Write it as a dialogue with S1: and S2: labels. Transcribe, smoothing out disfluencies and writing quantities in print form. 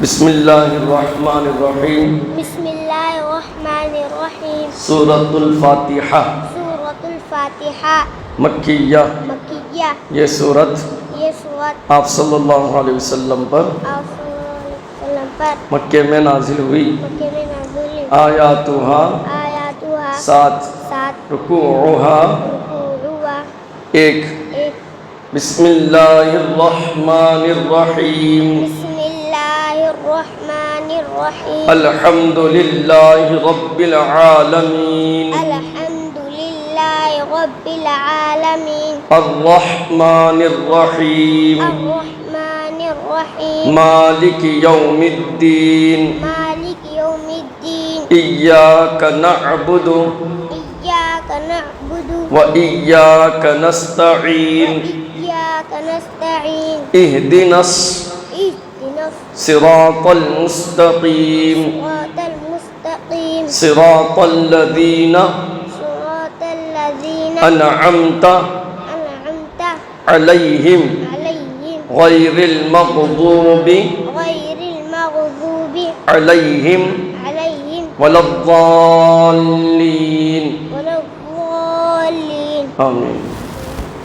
S1: बिस्मिल्लाहिर्रहमानिर्रहीम।
S2: बिस्मिल्लाहिर्रहमानिर्रहीम।
S1: सूरतुल फातिहा।
S2: सूरतुल फातिहा
S1: मक्किया।
S2: मक्किया।
S1: ये सूरत आप सल्लल्लाहु अलैहि वसल्लम पर मक्के में नाजिल हुई। आयातुहा सात, रुकूउहा एक। बिस्मिल्लाहिर्रहमानिर्रहीम।
S2: बिस्मिल्लाहिर्रहमानिर्रहीम।
S1: अल्हम्दुलिल्लाहि रब्बिल आलमीन।
S2: अल्हम्दुलिल्लाहि रब्बिल आलमीन।
S1: अर्रहमानिर्रहीम।
S2: अर्रहमानिर्रहीम।
S1: मालिकि यौमिद्दीन।
S2: मालिकि यौमिद्दीन।
S1: इय्याका नअबुदु
S2: इय्याका नअबुदु
S1: व इय्याका नस्तईन।
S2: इय्याका नस्तईन।
S1: इहदिनस सिरातल मुस्तकीम।
S2: सिरातल मुस्तकीम।
S1: सिरातल लज़ीना
S2: सिरातल लज़ीना
S1: अनअमता अलैहिम गैरिल मग़ज़ूबि अलैहिम वलद्दाल्लीन। आमीन।